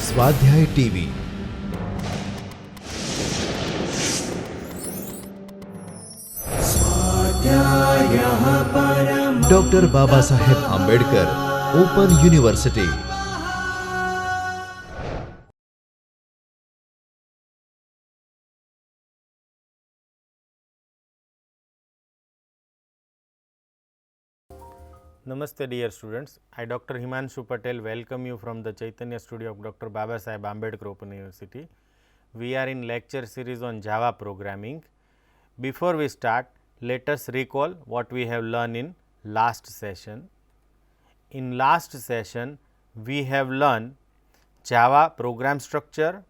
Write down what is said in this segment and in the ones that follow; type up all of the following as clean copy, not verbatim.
स्वाध्याय TV doctor Babasaheb Ambedkar open university. Namaste dear students, I Dr. Himanshu Patel welcome you from the Chaitanya studio of Dr. Baba Saheb Ambedkar Open University. We are in lecture series on Java programming. Before we start, let us recall what we have learned in last session. In last session, we have learned Java program structure,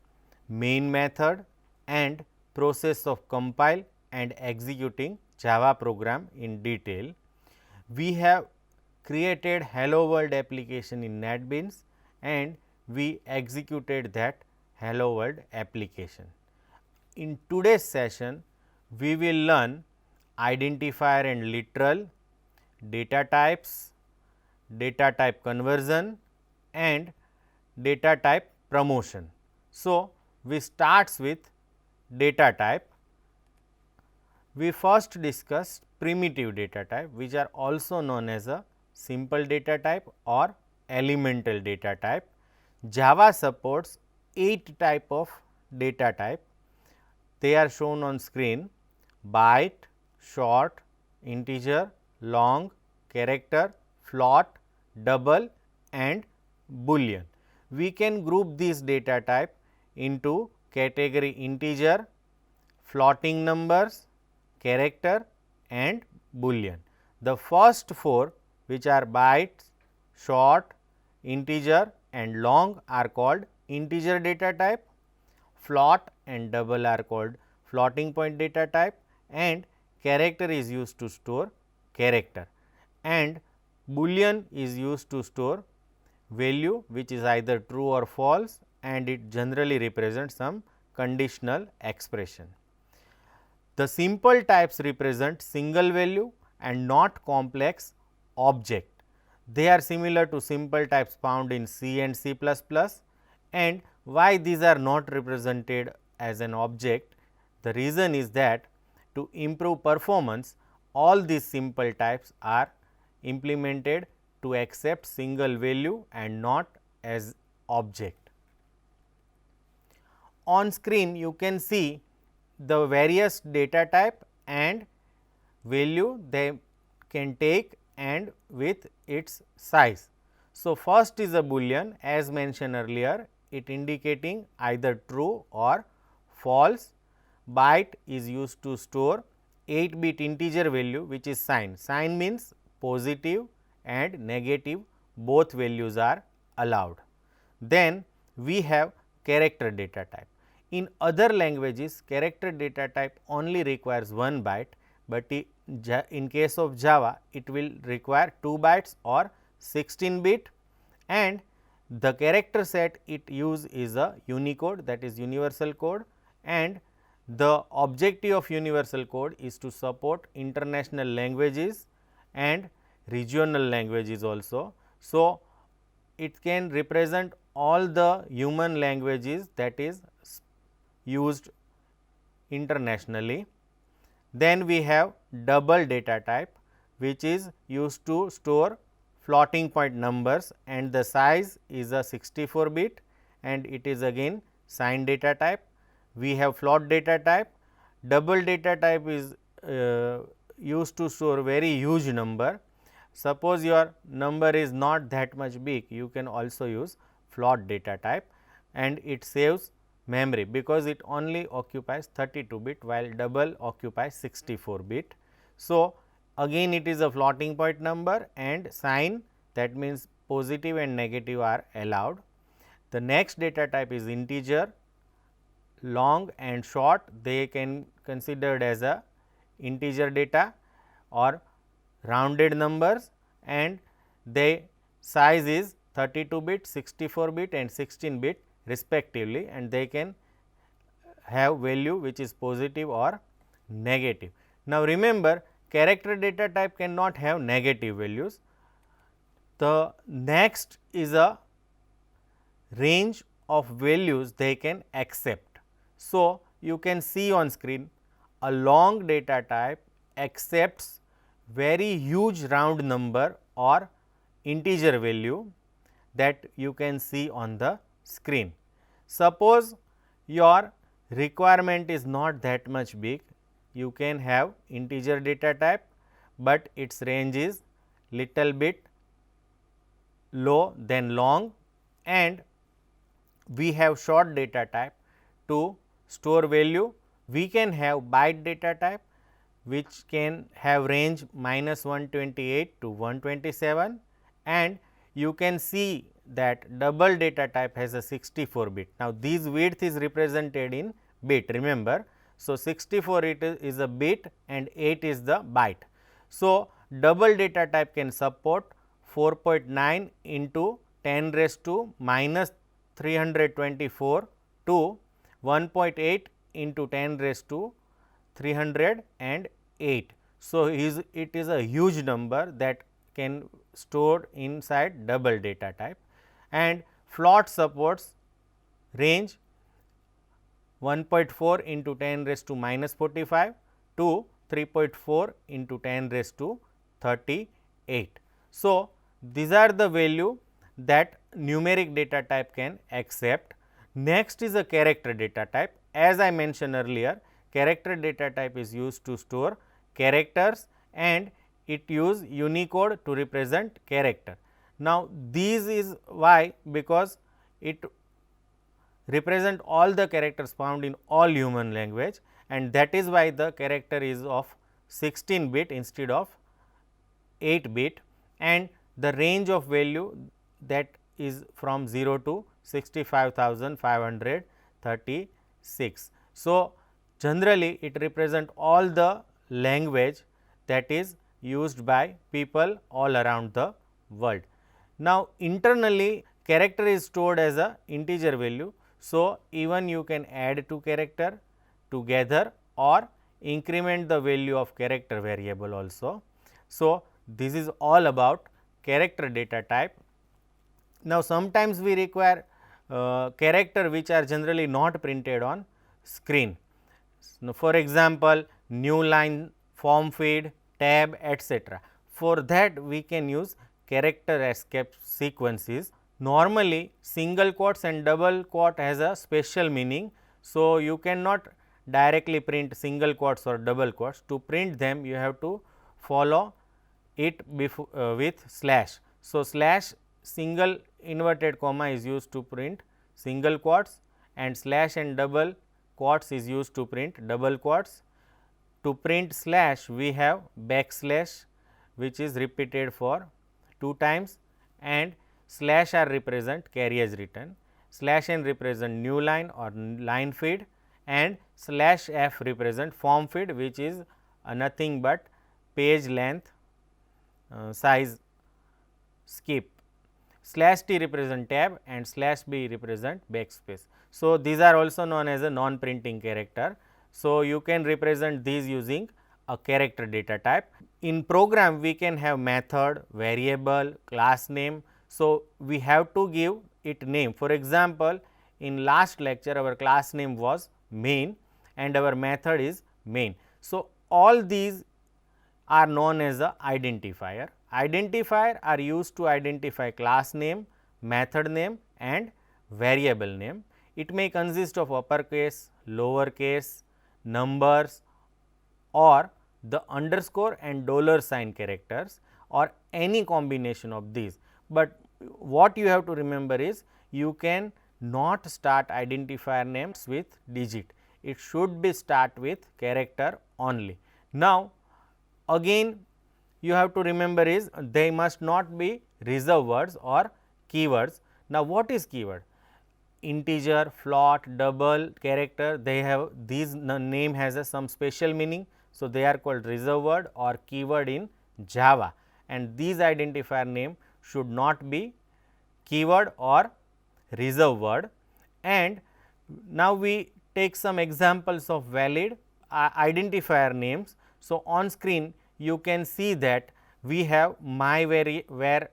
main method and process of compile and executing Java program in detail. We have created Hello World application in NetBeans and we executed that Hello World application. In today's session, we will learn identifier and literal, data types, data type conversion and data type promotion. So, we starts with data type. We first discussed primitive data type, which are also known as a simple data type or elemental data type. Java supports 8 type of data type. They are shown on screen: byte, short, integer, long, character, float, double and boolean. We can group these data type into category integer, floating numbers, character and boolean. The first 4, which are bytes, short, integer and long, are called integer data type. Float and double are called floating point data type and character is used to store character and boolean is used to store value which is either true or false and it generally represents some conditional expression. The simple types represent single value and not complex object. They are similar to simple types found in C and C++, and why these are not represented as an object? The reason is that to improve performance, all these simple types are implemented to accept single value and not as object. On screen you can see the various data type and value they can take and with its size. So, first is a boolean, as mentioned earlier, it indicating either true or false. Byte is used to store 8-bit integer value which is sign. Sign means positive and negative, both values are allowed. Then we have character data type. In other languages, character data type only requires 1 byte, but in case of Java it will require 2 bytes or 16 bit, and the character set it use is a Unicode, that is universal code, and the objective of universal code is to support international languages and regional languages also. So, it can represent all the human languages that is used internationally. Then we have double data type, which is used to store floating point numbers and the size is a 64 bit and it is again signed data type. We have float data type. Double data type is used to store very huge number. Suppose your number is not that much big, you can also use float data type and it saves memory because it only occupies 32 bit while double occupies 64 bit. So, again it is a floating point number and sign, that means positive and negative are allowed. The next data type is integer. Long and short, they can considered as a integer data or rounded numbers and their size is 32 bit, 64 bit and 16 bit respectively, and they can have value which is positive or negative. Now, remember character data type cannot have negative values. The next is a range of values they can accept. So, you can see on screen a long data type accepts very huge round number or integer value that you can see on the screen. Suppose your requirement is not that much big, you can have integer data type, but its range is little bit low than long, and we have short data type. To store value, we can have byte data type, which can have range -128 to 127, and you can see that double data type has a 64 bit. Now, this width is represented in bit, remember. So, 64 is a bit and 8 is the byte. So, double data type can support 4.9 into 10 raised to minus 324 to 1.8 into 10 raised to 308. So, it is a huge number that can store inside double data type, and float supports range 1.4 into 10 raised to minus 45 to 3.4 into 10 raised to 38. So, these are the value that numeric data type can accept. Next is a character data type. As I mentioned earlier, character data type is used to store characters and it use Unicode to represent character. Now, this is why, because it represent all the characters found in all human language, and that is why the character is of 16 bit instead of 8 bit, and the range of value that is from 0 to 65,536. So, generally it represent all the language that is used by people all around the world. Now, internally character is stored as a integer value. So, even you can add two character together or increment the value of character variable also. So, this is all about character data type. Now, sometimes we require character which are generally not printed on screen. Now, for example, new line, form feed, tab, etc. For that we can use character escape sequences. Normally single quotes and double quote has a special meaning. So, you cannot directly print single quotes or double quotes. To print them you have to follow it with slash. So, slash single inverted comma is used to print single quotes, and slash and double quotes is used to print double quotes. To print slash we have backslash, which is repeated for 2 times, and slash r represent carry as written, slash n represent new line or line feed, and slash f represent form feed, which is nothing but page length size skip. Slash t represent tab and slash b represent backspace. So, these are also known as a non printing character. So, you can represent these using a character data type. In program we can have method, variable, class name. So, we have to give it name. For example, in last lecture our class name was main and our method is main. So, all these are known as a identifier. Identifier are used to identify class name, method name and variable name. It may consist of uppercase, lowercase, numbers or the underscore and dollar sign characters or any combination of these. But what you have to remember is you can not start identifier names with digit, it should be start with character only. Now, again you have to remember is they must not be reserved words or keywords. Now, what is keyword? Integer, float, double, character, they have these name has some special meaning. So, they are called reserved word or keyword in Java, and these identifier name should not be keyword or reserved word. And now, we take some examples of valid identifier names. So, on screen you can see that we have my where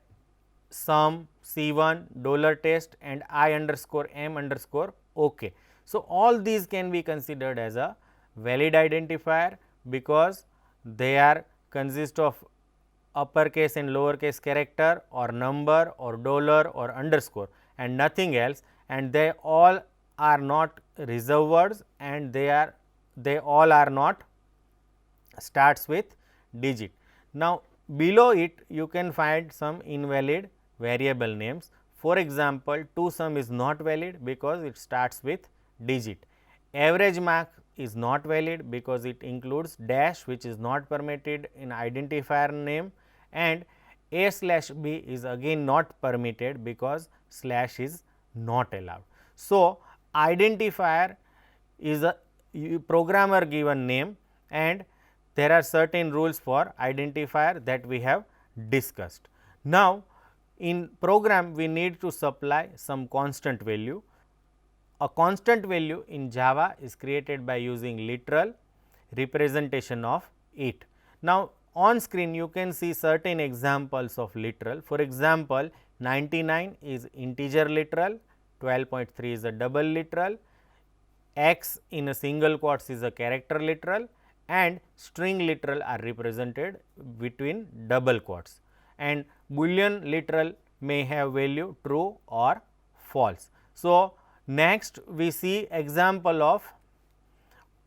sum, C1, $test and I underscore m underscore OK. So, all these can be considered as a valid identifier because they are consist of uppercase and lowercase character or number or dollar or underscore and nothing else, and they all are not reserved words and they all are not starts with digit. Now, below it you can find some invalid variable names. For example, 2sum is not valid because it starts with digit. Average mark is not valid because it includes dash which is not permitted in identifier name, and a/b is again not permitted because slash is not allowed. So, identifier is a programmer given name and there are certain rules for identifier that we have discussed. Now, in program we need to supply some constant value. A constant value in Java is created by using literal representation of it. Now, on screen you can see certain examples of literal. For example, 99 is integer literal, 12.3 is a double literal, x in a single quotes is a character literal, and string literal are represented between double quotes, and boolean literal may have value true or false. So, next we see example of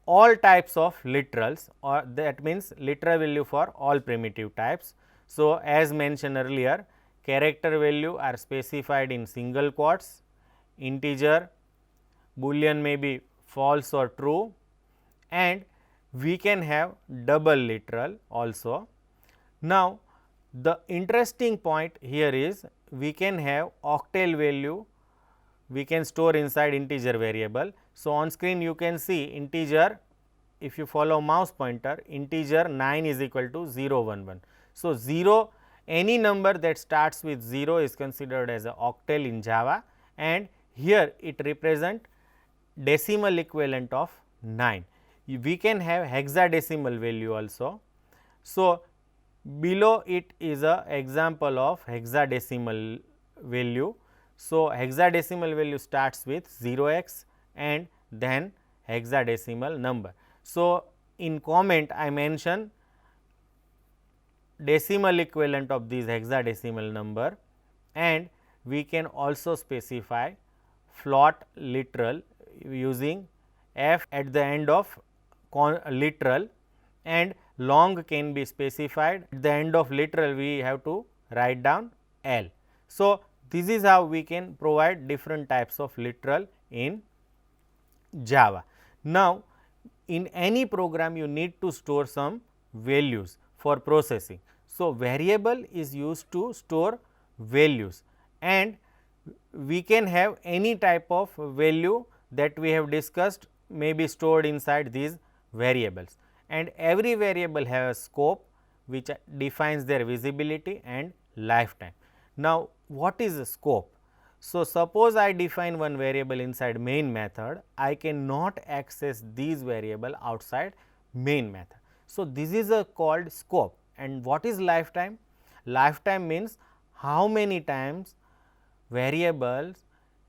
all types of literals, or that means literal value for all primitive types. So, as mentioned earlier, character value are specified in single quotes, integer, boolean may be false or true, and we can have double literal also. Now, the interesting point here is we can have octal value we can store inside integer variable. So, on screen you can see integer, if you follow mouse pointer, integer 9 is equal to 0 1 1. So, 0 any number that starts with 0 is considered as a octal in Java, and here it represent decimal equivalent of 9. We can have hexadecimal value also. So, below it is a example of hexadecimal value. So, hexadecimal value starts with 0x and then hexadecimal number. So, in comment I mention decimal equivalent of these hexadecimal number, and we can also specify float literal using f at the end of literal, and long can be specified at the end of literal we have to write down L. So, this is how we can provide different types of literal in Java. Now, in any program you need to store some values for processing. So, variable is used to store values, and we can have any type of value that we have discussed may be stored inside these variables, and every variable has a scope which defines their visibility and lifetime. Now, what is a scope? So, suppose I define one variable inside main method, I cannot access these variable outside main method. So, this is a called scope. And what is lifetime? Lifetime means how many times variables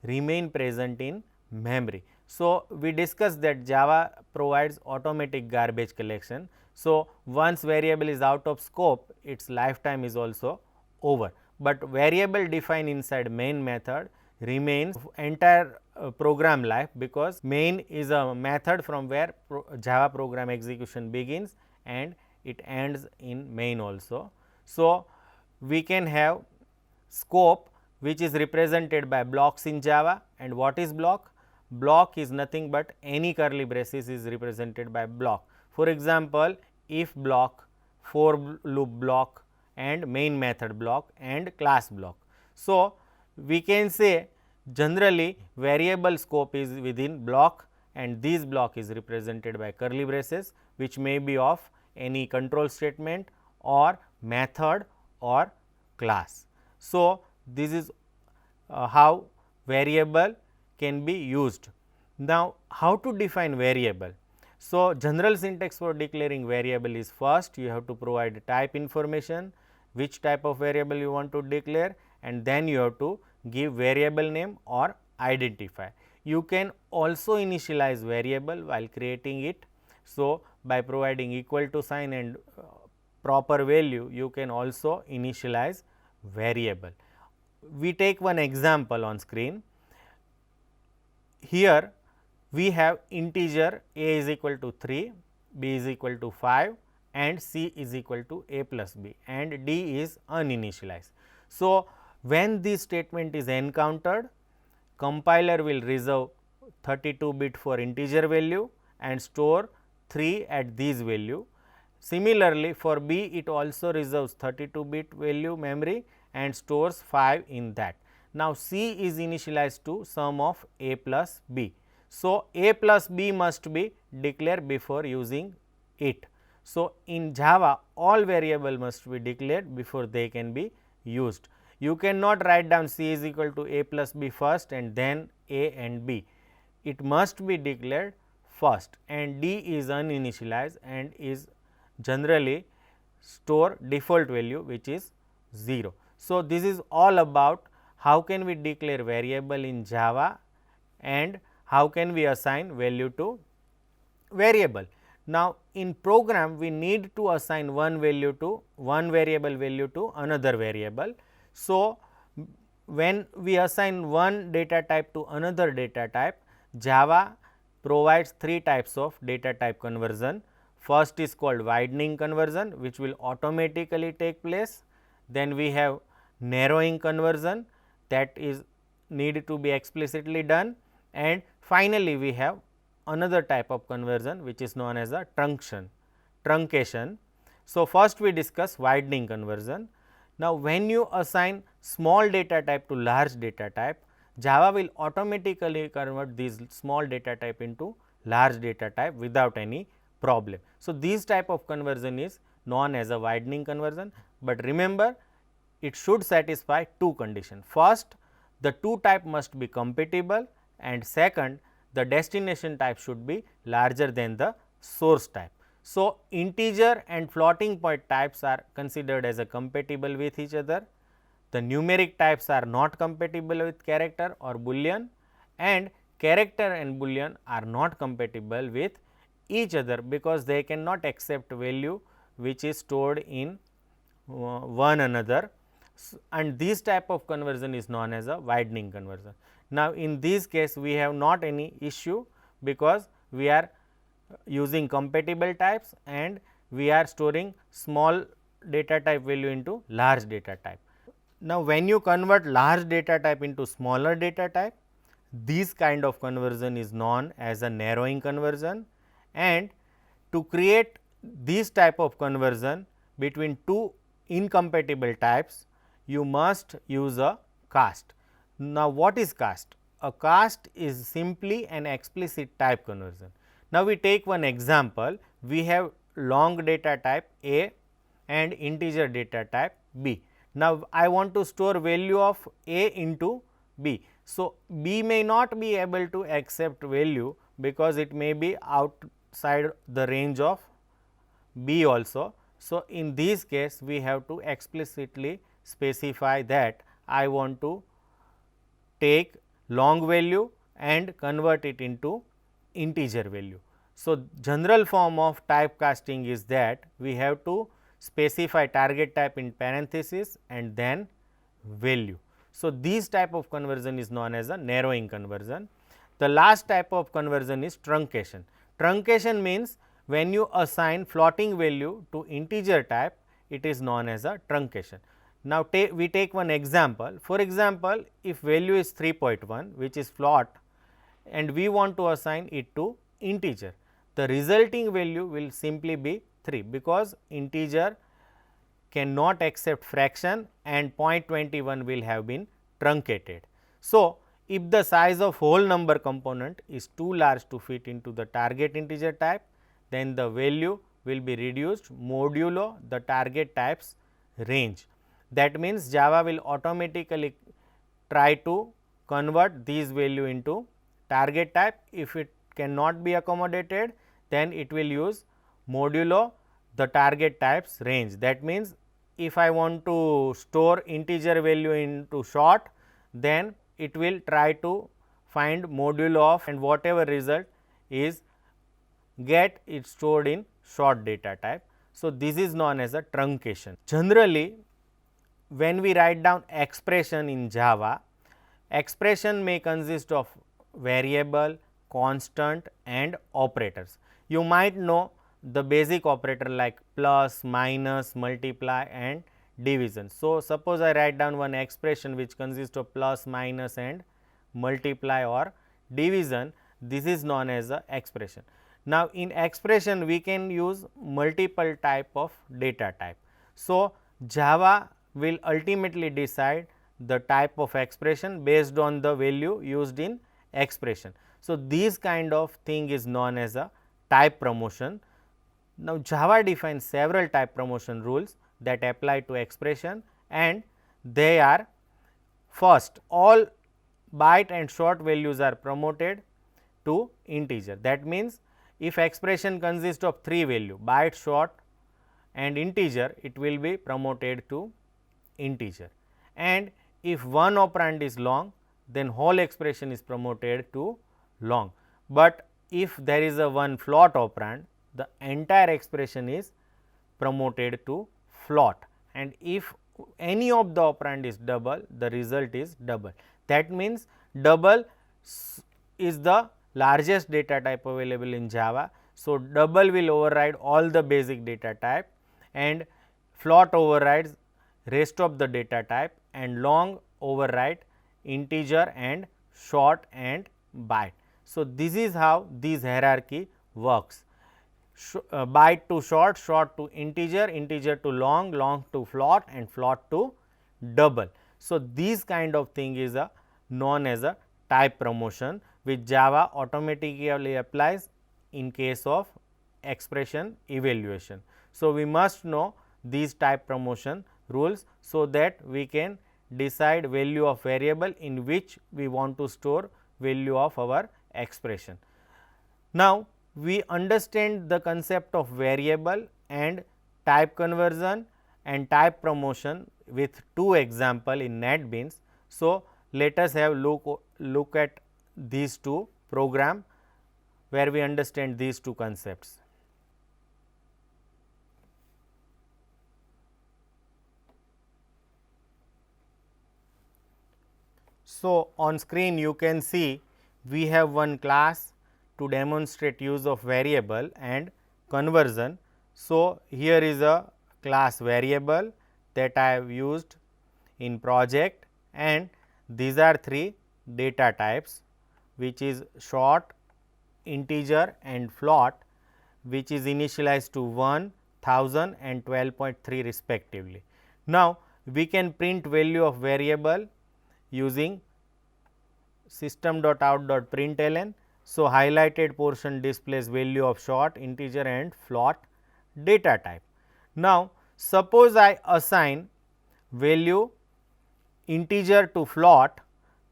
remain present in memory. So, we discussed that Java provides automatic garbage collection. So, once variable is out of scope, its lifetime is also over, but variable defined inside main method remains entire program life, because main is a method from where Java program execution begins and it ends in main also. So, we can have scope which is represented by blocks in Java. And what is block? Block is nothing but any curly braces is represented by block. For example, if block, for loop block, and main method block, and class block. So, we can say generally variable scope is within block, and this block is represented by curly braces which may be of any control statement or method or class. So, this is how variable can be used. Now, how to define variable? So, general syntax for declaring variable is first you have to provide type information, which type of variable you want to declare, and then you have to give variable name or identifier. You can also initialize variable while creating it. So, by providing equal to sign and proper value, you can also initialize variable. We take one example on screen. Here we have integer a is equal to 3, b is equal to 5 and c is equal to a plus b, and d is uninitialized. So, when this statement is encountered, compiler will reserve 32-bit for integer value and store 3 at this value. Similarly, for b it also reserves 32-bit value memory and stores 5 in that. Now, c is initialized to sum of a plus b. So, a plus b must be declared before using it. So, in Java all variable must be declared before they can be used. You cannot write down c is equal to a plus b first and then a and b. It must be declared first, and d is uninitialized and is generally store default value which is 0. So, this is all about how can we declare variable in Java and how can we assign value to variable. Now, in program we need to assign one variable value to another variable. So, when we assign one data type to another data type, Java provides 3 types of data type conversion. First is called widening conversion, which will automatically take place. Then we have narrowing conversion, that is needed to be explicitly done, and finally, we have another type of conversion which is known as a truncation. So, first we discuss widening conversion. Now, when you assign small data type to large data type, Java will automatically convert these small data type into large data type without any problem. So, this type of conversion is known as a widening conversion, but remember it should satisfy 2 conditions. First, the 2 type must be compatible, and second, the destination type should be larger than the source type. So, integer and floating point types are considered as a compatible with each other. The numeric types are not compatible with character or boolean, and character and boolean are not compatible with each other because they cannot accept value which is stored in one another, and this type of conversion is known as a widening conversion. Now, in this case we have not any issue because we are using compatible types and we are storing small data type value into large data type. Now, when you convert large data type into smaller data type, this kind of conversion is known as a narrowing conversion, and to create this type of conversion between 2 incompatible types, you must use a cast. Now, what is cast? A cast is simply an explicit type conversion. Now, we take one example. We have long data type A and integer data type B. Now, I want to store value of A into B. So, B may not be able to accept value because it may be outside the range of B also. So, in this case we have to explicitly specify that I want to take long value and convert it into integer value. So, general form of typecasting is that we have to specify target type in parenthesis and then value. So, this type of conversion is known as a narrowing conversion. The last type of conversion is truncation. Truncation means when you assign floating value to integer type, it is known as a truncation. Now, we take one example. For example, if value is 3.1 which is float and we want to assign it to integer, the resulting value will simply be 3 because integer cannot accept fraction and 0.21 will have been truncated. So, if the size of whole number component is too large to fit into the target integer type, then the value will be reduced modulo the target type's range. That means, Java will automatically try to convert these value into target type. If it cannot be accommodated, then it will use modulo the target type's range. That means, if I want to store integer value into short, then it will try to find modulo of, and whatever result is get it stored in short data type. So, this is known as a truncation. Generally, when we write down expression in Java, expression may consist of variable, constant and operators. You might know the basic operator like plus, minus, multiply and division. So, suppose I write down one expression which consists of plus, minus and multiply or division, this is known as a expression. Now, in expression we can use multiple type of data type. So, Java will ultimately decide the type of expression based on the value used in expression. So, this kind of thing is known as a type promotion. Now, Java defines several type promotion rules that apply to expression, and they are: first, all byte and short values are promoted to integer. That means, if expression consists of 3 value byte, short and integer, it will be promoted to integer, and if one operand is long, then whole expression is promoted to long. But if there is a one float operand, the entire expression is promoted to float, and if any of the operand is double, the result is double. That means, double is the largest data type available in Java. So, double will override all the basic data type, and float overrides rest of the data type, and long override integer and short and byte. So, this is how this hierarchy works: byte to short, short to integer, integer to long, long to float and float to double. So, this kind of thing is known as a type promotion, which Java automatically applies in case of expression evaluation. So, we must know these type promotion rules, so that we can decide value of variable in which we want to store value of our expression. Now, we understand the concept of variable and type conversion and type promotion with 2 example in NetBeans. So, let us have look at these 2 program where we understand these 2 concepts. So, on screen you can see we have one class to demonstrate use of variable and conversion. So, here is a class variable that I have used in project, and these are 3 data types, which is short, integer and float, which is initialized to 1, 1000 and 12.3 respectively. Now, we can print value of variable using system.out.println. So, highlighted portion displays value of short, integer and float data type. Now, suppose I assign value integer to float,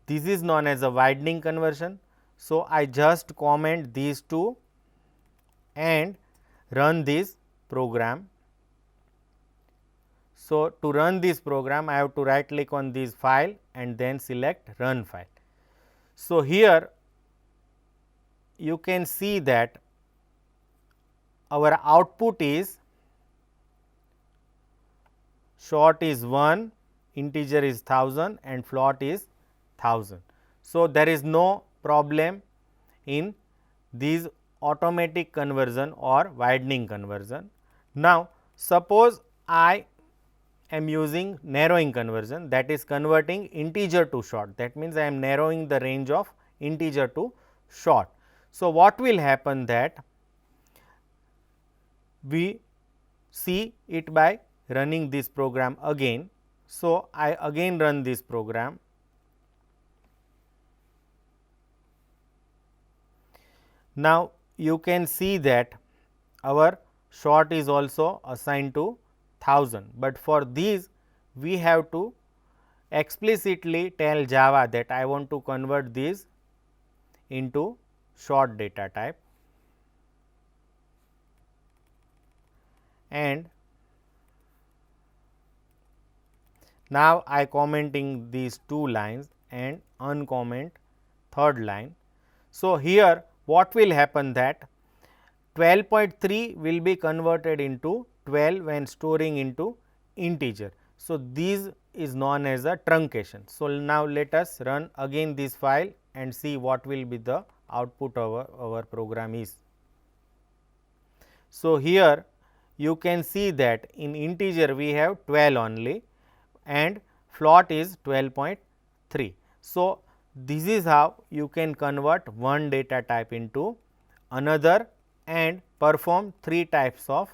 this is known as a widening conversion. So, I just comment these 2 and run this program. So, to run this program, I have to right click on this file and then select run file. So, here you can see that our output is short is 1, integer is 1000 and float is 1000. So, there is no problem in these automatic conversion or widening conversion. Now, suppose I am using narrowing conversion, that is converting integer to short, that means I am narrowing the range of integer to short. So, what will happen that we see it by running this program again. So, I again run this program. Now, you can see that our short is also assigned to 1000, but for these we have to explicitly tell Java that I want to convert these into short data type, and Now I commenting these two lines and uncomment third line. So here what will happen that 12.3 will be converted into 12 when storing into integer. So this is known as a truncation. So now let us run again this file and see what will be the output of our program is. So here you can see that in integer we have 12 only and float is 12.3. So this is how you can convert one data type into another and perform three types of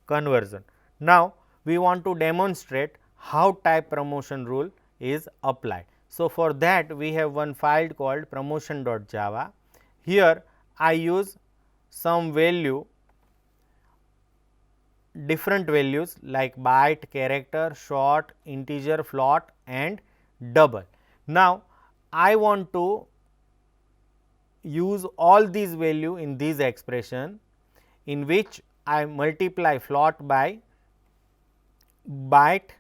conversion. Now we want to demonstrate how type promotion rule is applied. So for that we have one file called promotion.java. Here I use some value, different values like byte, character, short, integer, float and double. Now I want to use all these value in this expression, in which I multiply float by byte,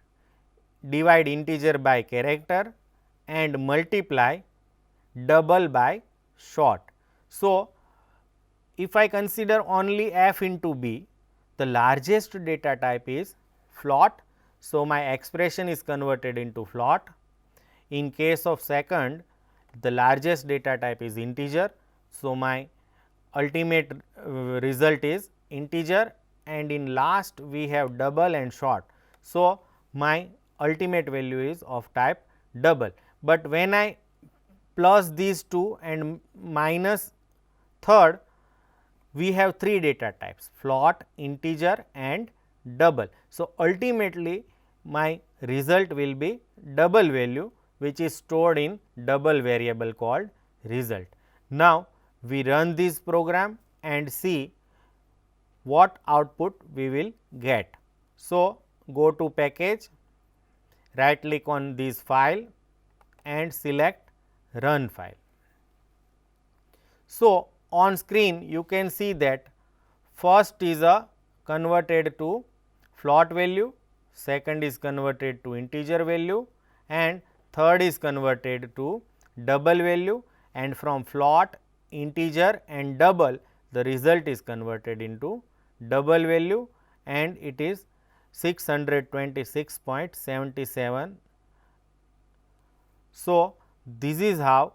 divide integer by character and multiply double by short. So if I consider only f into b, the largest data type is float. So my expression is converted into float. In case of second, the largest data type is integer. So my ultimate result is integer, and in last we have double and short. So my ultimate value is of type double. But when I plus these two and minus third, we have three data types: float, integer and double. So ultimately my result will be double value, which is stored in double variable called result. Now we run this program and see what output we will get. So go to package, right click on this file and select run file. So on screen you can see that first is a converted to float value, second is converted to integer value and third is converted to double value, and from float, integer and double the result is converted into double value and it is 626.77. So this is how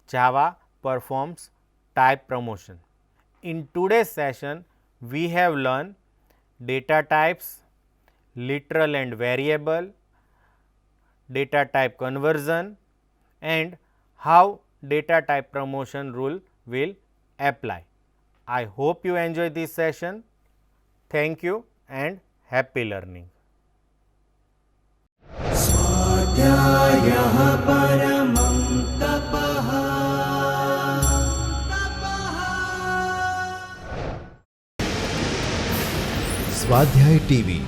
Java performs type promotion. In today's session we have learned data types, literal and variable, data type conversion and how data type promotion rule will apply. I hope you enjoy this session. Thank you and happy learning. स्वाध्यायः परमं तपः। स्वाध्याय TV